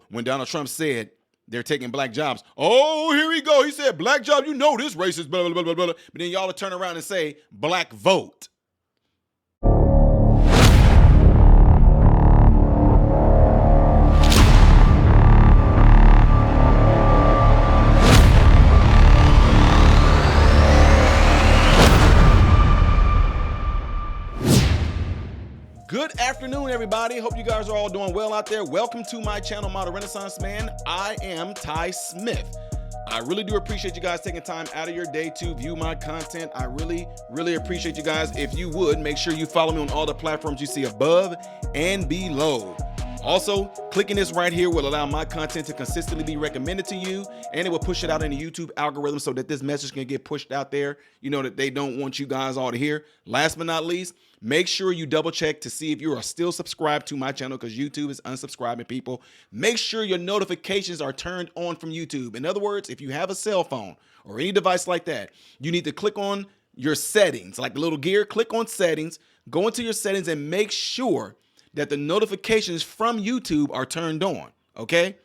when Donald Trump said they're taking black jobs. Oh, here we go. He said black job. You know this racist, blah, blah, blah, blah, blah. But then y'all will turn around and say black vote. Good afternoon, everybody. Hope you guys are all doing well out there. Welcome to my channel, Model Renaissance Man. I am Ty Smith. I really do appreciate you guys taking time out of your day to view my content. I really appreciate you guys. If you would, make sure you follow me on all the platforms you see above and below. Also, clicking this right here will allow my content to consistently be recommended to you, and it will push it out in the YouTube algorithm so that this message can get pushed out there, you know, that they don't want you guys all to hear. Last but not least, make sure you double check to see if you are still subscribed to my channel, because YouTube is unsubscribing people. Make sure your notifications are turned on from YouTube. In other words, if you have a cell phone or any device like that, you need to click on your settings, like the little gear, click on settings, go into your settings and make sure that the notifications from YouTube are turned on, okay?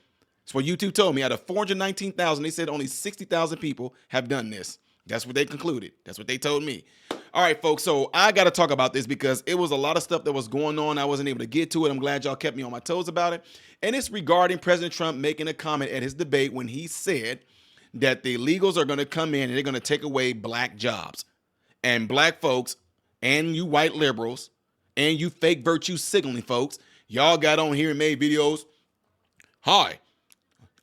That's what YouTube told me. Out of 419,000, they said only 60,000 people have done this. That's what they concluded. That's what they told me. All right, folks, so I got to talk about this because it was a lot of stuff that was going on. I wasn't able to get to it. I'm glad y'all kept me on my toes about it. And it's regarding President Trump making a comment at his debate when he said that the illegals are going to come in and they're going to take away black jobs. And black folks and you white liberals and you fake virtue signaling folks, y'all got on here and made videos. Hi,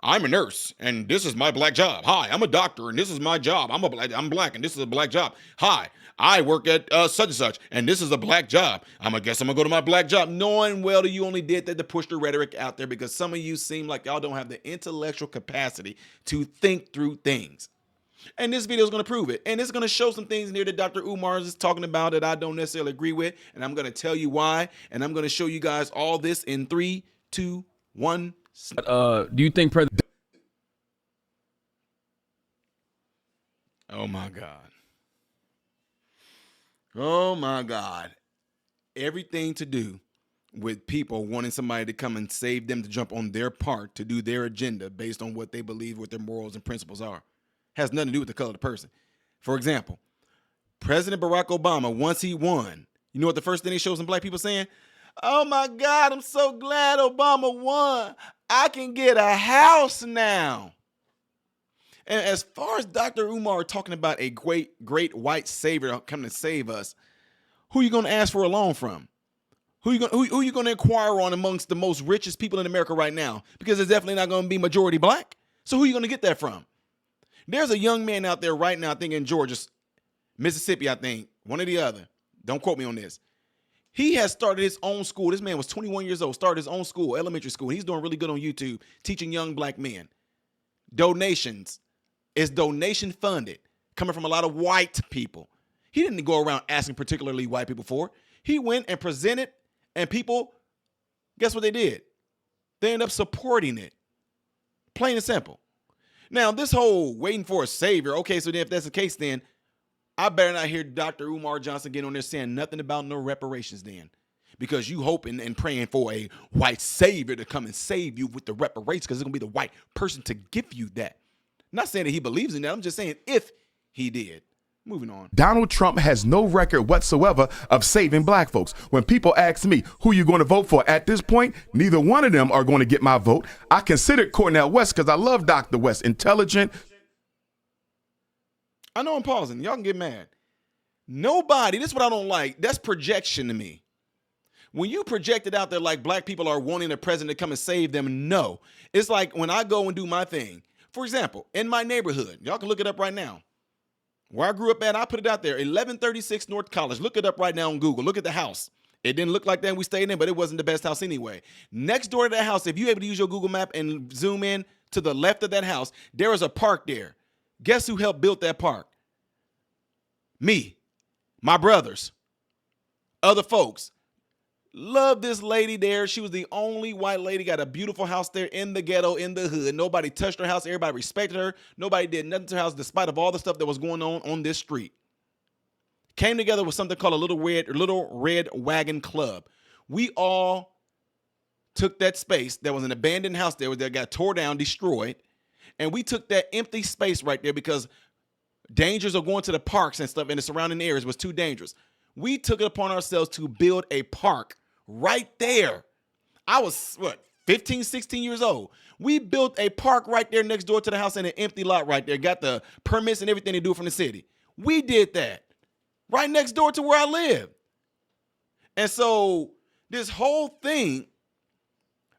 I'm a nurse and this is my black job. Hi, I'm a doctor and this is my job. I'm black and this is a black job. Hi, I work at such and such and this is a black job. I guess I'm gonna go to my black job. Knowing well that you only did that to push the rhetoric out there because some of you seem like y'all don't have the intellectual capacity to think through things. And this video is going to prove it. And it's going to show some things in here that Dr. Umar is talking about that I don't necessarily agree with. And I'm going to tell you why. And I'm going to show you guys all this in 3, 2, 1. Do you think President? Oh my God. Oh my God. Everything to do with people wanting somebody to come and save them, to jump on their part, to do their agenda based on what they believe, what their morals and principles are. Has nothing to do with the color of the person. For example, President Barack Obama, once he won, you know what the first thing he shows some black people saying? Oh my God, I'm so glad Obama won. I can get a house now. And as far as Dr. Umar talking about a great white savior coming to save us, who are you going to ask for a loan from? Who are you going to inquire on amongst the most richest people in America right now? Because it's definitely not going to be majority black. So who are you going to get that from? There's a young man out there right now, I think in Georgia, Mississippi, I think, one or the other. Don't quote me on this. He has started his own school. This man was 21 years old, started his own school, elementary school. He's doing really good on YouTube, teaching young black men. Donations. It's donation funded, coming from a lot of white people. He didn't go around asking particularly white people for it. He went and presented, and people, guess what they did? They ended up supporting it. Plain and simple. Now, this whole waiting for a savior, okay, so then if that's the case, then I better not hear Dr. Umar Johnson get on there saying nothing about no reparations then. Because you hoping and praying for a white savior to come and save you with the reparations, because it's going to be the white person to give you that. I'm not saying that he believes in that. I'm just saying if he did. Moving on. Donald Trump has no record whatsoever of saving black folks. When people ask me who you going to vote for at this point, neither one of them are going to get my vote. I considered Cornel West because I love Dr. West. Intelligent. I know I'm pausing. Y'all can get mad. Nobody, this is what I don't like. That's projection to me. When you project it out there like black people are wanting a president to come and save them, no. It's like when I go and do my thing. For example, in my neighborhood, y'all can look it up right now. Where I grew up at, I put it out there, 1136 North College. Look it up right now on Google. Look at the house. It didn't look like that when we stayed in, but it wasn't the best house anyway. Next door to that house, if you're able to use your Google map and zoom in to the left of that house, there is a park there. Guess who helped build that park? Me, my brothers, other folks. Love this lady there. She was the only white lady, got a beautiful house there in the ghetto, in the hood. Nobody touched her house. Everybody respected her. Nobody did nothing to her house despite of all the stuff that was going on this street. Came together with something called a Little Red Wagon Club. We all took that space that was an abandoned house there that got tore down, destroyed, and we took that empty space right there because dangers of going to the parks and stuff in the surrounding areas was too dangerous. We took it upon ourselves to build a park right there. I was, 15, 16 years old. We built a park right there next door to the house in an empty lot right there. Got the permits and everything to do from the city. We did that right next door to where I live. And so this whole thing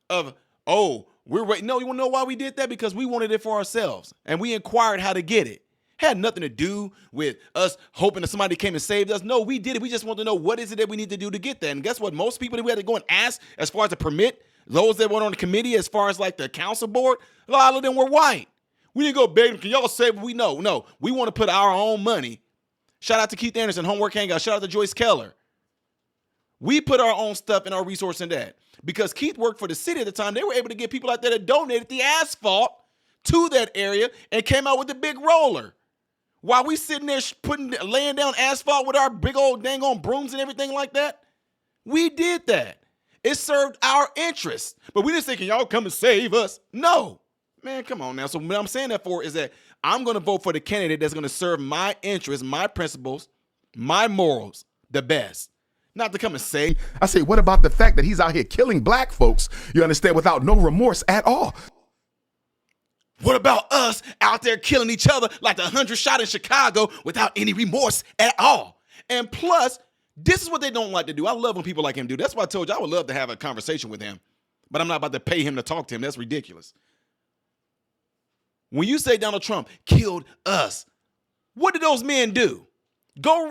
of, we're waiting. No, you want to know why we did that? Because we wanted it for ourselves. And we inquired how to get it. Had nothing to do with us hoping that somebody came and saved us. No, we did it. We just want to know what is it that we need to do to get that. And guess what? Most people that we had to go and ask as far as the permit, those that went on the committee, as far as like the council board, a lot of them were white. We didn't go beg them. Can y'all save what we know? No, we want to put our own money. Shout out to Keith Anderson, Homework Hangout. Shout out to Joyce Keller. We put our own stuff and our resource in that. Because Keith worked for the city at the time, they were able to get people out there that donated the asphalt to that area and came out with the big roller. While we sitting there laying down asphalt with our big old dang on brooms and everything like that, we did that. It served our interests. But we didn't say, can y'all come and save us? No. Man, come on now. So what I'm saying that for is that I'm going to vote for the candidate that's going to serve my interests, my principles, my morals the best. Not to come and say. I say, what about the fact that he's out here killing black folks, you understand, without no remorse at all? What about us out there killing each other like the 100 shot in Chicago without any remorse at all? And plus, this is what they don't like to do. I love when people like him do. That's why I told you I would love to have a conversation with him, but I'm not about to pay him to talk to him. That's ridiculous. When you say Donald Trump killed us, what did those men do? Go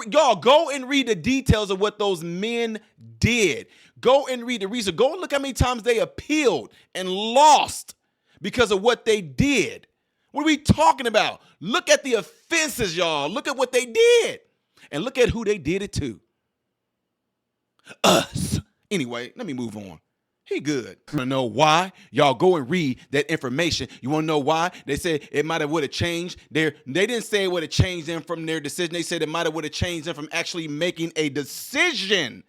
and read the details of what those men did. Go and read the reason. Go and look how many times they appealed and lost because of what they did. What are we talking about? Look at the offenses, y'all. Look at what they did. And look at who they did it to. Us. Anyway, let me move on. He good. You want to know why? Y'all go and read that information. You want to know why? They said it might have would have changed they didn't say it would have changed them from their decision. They said it might have would have changed them from actually making a decision.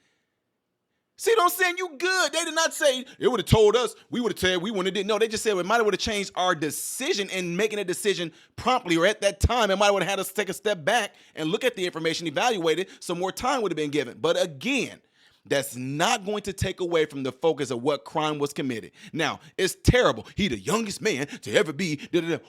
See what I'm saying? You good. They did not say it would have told us. We would have said we wouldn't have did. No, they just said it might have would have changed our decision and making a decision promptly or at that time. It might have would have had us take a step back and look at the information, evaluate it. Some more time would have been given. But again, that's not going to take away from the focus of what crime was committed. Now, it's terrible. He the youngest man to ever be.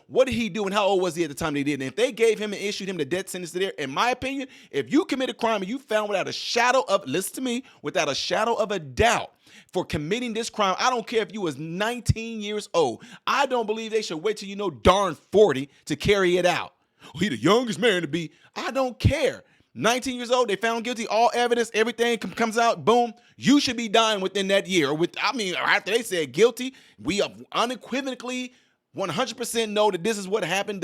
What did he do and how old was he at the time they did it? And if they gave him and issued him the death sentence there, in my opinion, if you commit a crime and you found without a shadow of, listen to me, without a shadow of a doubt for committing this crime, I don't care if you was 19 years old. I don't believe they should wait till you know darn 40 to carry it out. He the youngest man to be. I don't care. 19 years old, they found guilty, all evidence, everything comes out, boom, you should be dying within that year. After they said guilty, we unequivocally 100% know that this is what happened,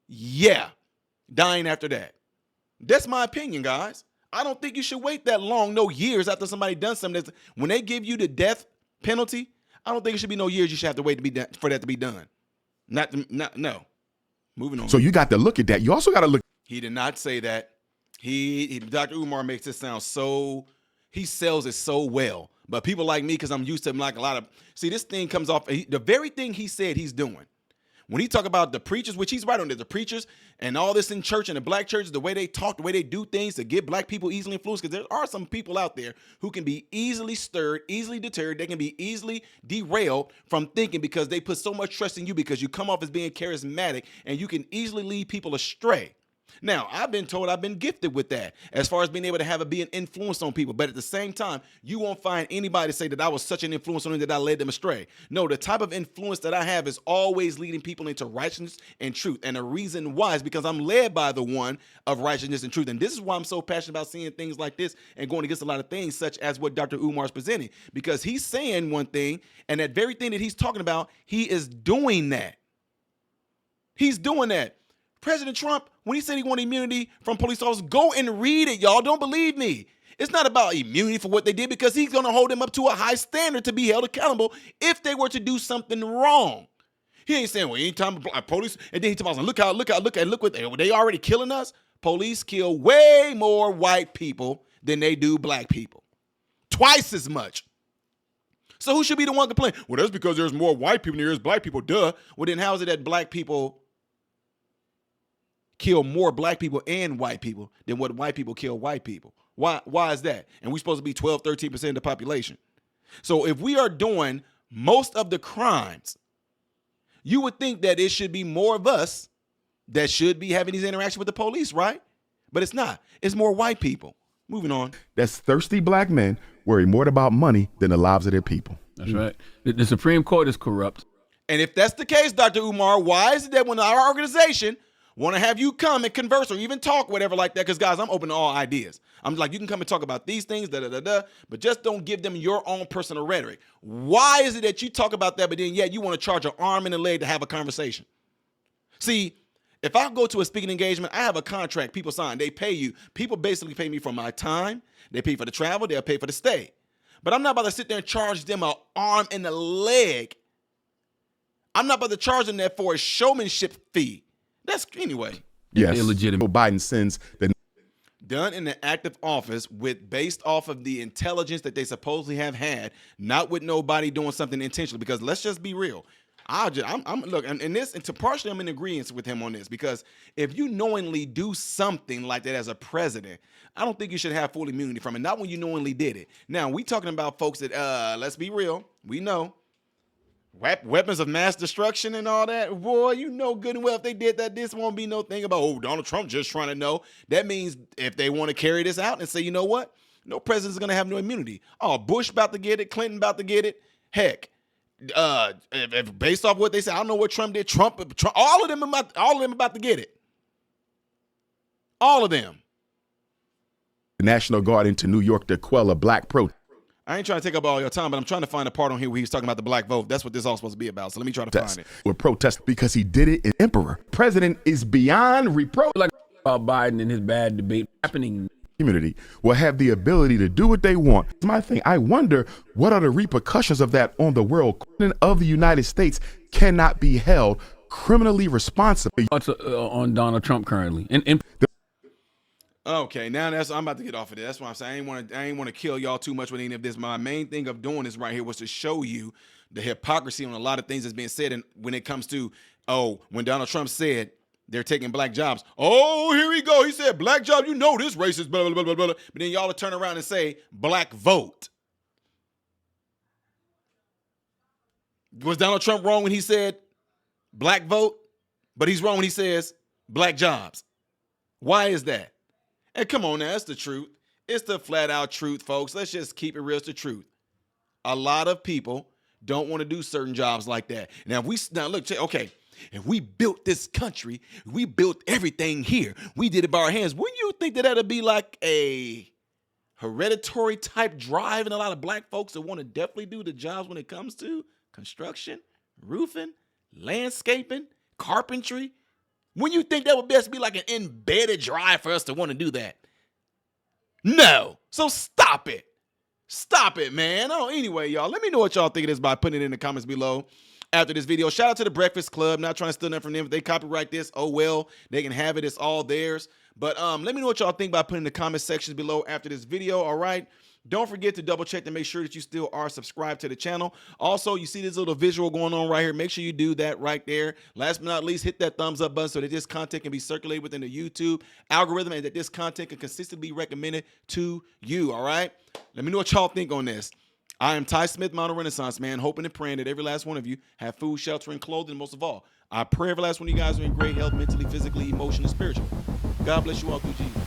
Yeah, dying after that. That's my opinion, guys. I don't think you should wait that long, no years after somebody done something. When they give you the death penalty, I don't think it should be no years you should have to wait to be done, for that to be done. No. Moving on. So you got to look at that. You also got to look. He did not say that. Dr. Umar makes it sound so, he sells it so well. But people like me, because I'm used to him like a lot of, see, this thing comes off, the very thing he said he's doing. When he talk about the preachers, which he's right on, the preachers and all this in church and the black churches, the way they talk, the way they do things to get black people easily influenced, because there are some people out there who can be easily stirred, easily deterred. They can be easily derailed from thinking because they put so much trust in you because you come off as being charismatic and you can easily lead people astray. Now, I've been told I've been gifted with that as far as being able to be an influence on people. But at the same time, you won't find anybody say that I was such an influence on them that I led them astray. No, the type of influence that I have is always leading people into righteousness and truth. And the reason why is because I'm led by the one of righteousness and truth. And this is why I'm so passionate about seeing things like this and going against a lot of things such as what Dr. Umar is presenting. Because he's saying one thing, and that very thing that he's talking about, he is doing that. He's doing that. President Trump, when he said he wanted immunity from police officers, go and read it, y'all. Don't believe me. It's not about immunity for what they did because he's going to hold them up to a high standard to be held accountable if they were to do something wrong. He ain't saying, well, anytime police, and then he talks about, look what they already killing us. Police kill way more white people than they do black people. Twice as much. So who should be the one complaining? Well, that's because there's more white people than there is black people. Duh. Well, then how is it that black people kill more black people and white people than what white people kill white people? Why is that? And we're supposed to be 12, 13% of the population. So if we are doing most of the crimes, you would think that it should be more of us that should be having these interactions with the police, right? But it's not. It's more white people. Moving on. That's thirsty black men worry more about money than the lives of their people. That's right. The Supreme Court is corrupt. And if that's the case, Dr. Umar, why is it that when our organization want to have you come and converse or even talk, whatever like that? Because, guys, I'm open to all ideas. I'm like, you can come and talk about these things, but just don't give them your own personal rhetoric. Why is it that you talk about that, but then, you want to charge an arm and a leg to have a conversation? See, if I go to a speaking engagement, I have a contract people sign. They pay you. People basically pay me for my time. They pay for the travel. They'll pay for the stay. But I'm not about to sit there and charge them an arm and a leg. I'm not about to charge them that for a showmanship fee. That's anyway. Yes. Illegitimate. Biden sends the Done in the active office based off of the intelligence that they supposedly have had, not with nobody doing something intentionally. Because let's just be real. Look, and this, and to partially I'm in agreement with him on this, because if you knowingly do something like that as a president, I don't think you should have full immunity from it. Not when you knowingly did it. Now, we talking about folks that, let's be real, we know weapons of mass destruction and all that. Boy, you know good and well if they did that, this won't be no thing about, Donald Trump just trying to know. That means if they want to carry this out and say, you know what, no president's going to have no immunity. Oh, Bush about to get it, Clinton about to get it. Heck. If based off what they say, I don't know what Trump did. Trump, all of them about to get it. All of them. The National Guard into New York to quell a black protest. I ain't trying to take up all your time, but I'm trying to find a part on here where he's talking about the black vote. That's what this all supposed to be about. So let me try to find it. With protest because he did it in Emperor. President is beyond reproach. Like about Biden and his bad debate happening. Community will have the ability to do what they want. My thing, I wonder what are the repercussions of that on the world. President of the United States cannot be held criminally responsible. On Donald Trump currently. Okay, now I'm about to get off of it. That's why I'm saying I ain't want to kill y'all too much with any of this. My main thing of doing this right here was to show you the hypocrisy on a lot of things that's being said. And when it comes to, when Donald Trump said they're taking black jobs. Oh, here we go. He said black job. You know this racist, blah, blah, blah, blah, blah. But then y'all will turn around and say black vote. Was Donald Trump wrong when he said black vote? But he's wrong when he says black jobs. Why is that? And come on now, that's the truth. It's the flat out truth, folks. Let's just keep it real. It's the truth. A lot of people don't want to do certain jobs like that. Now look, okay. If we built this country, we built everything here. We did it by our hands. Wouldn't you think that that'd be like a hereditary type drive in a lot of black folks that want to definitely do the jobs when it comes to construction, roofing, landscaping, carpentry? Wouldn't you think that would best be like an embedded drive for us to want to do that? No. So stop it. Stop it, man. Oh, anyway, y'all, let me know what y'all think of this by putting it in the comments below. After this video, shout out to the Breakfast Club. Not trying to steal nothing from them. If they copyright this, oh well, they can have it. It's all theirs. But let me know what y'all think by putting in the comment sections below after this video. All right. Don't forget to double check to make sure that you still are subscribed to the channel. Also, you see this little visual going on right here. Make sure you do that right there. Last but not least, hit that thumbs up button so that this content can be circulated within the YouTube algorithm and that this content can consistently be recommended to you. All right. Let me know what y'all think on this. I am Ty Smith, Modern Renaissance Man, hoping and praying that every last one of you have food, shelter, and clothing. Most of all, I pray every last one of you guys are in great health, mentally, physically, emotionally, spiritually. God bless you all through Jesus.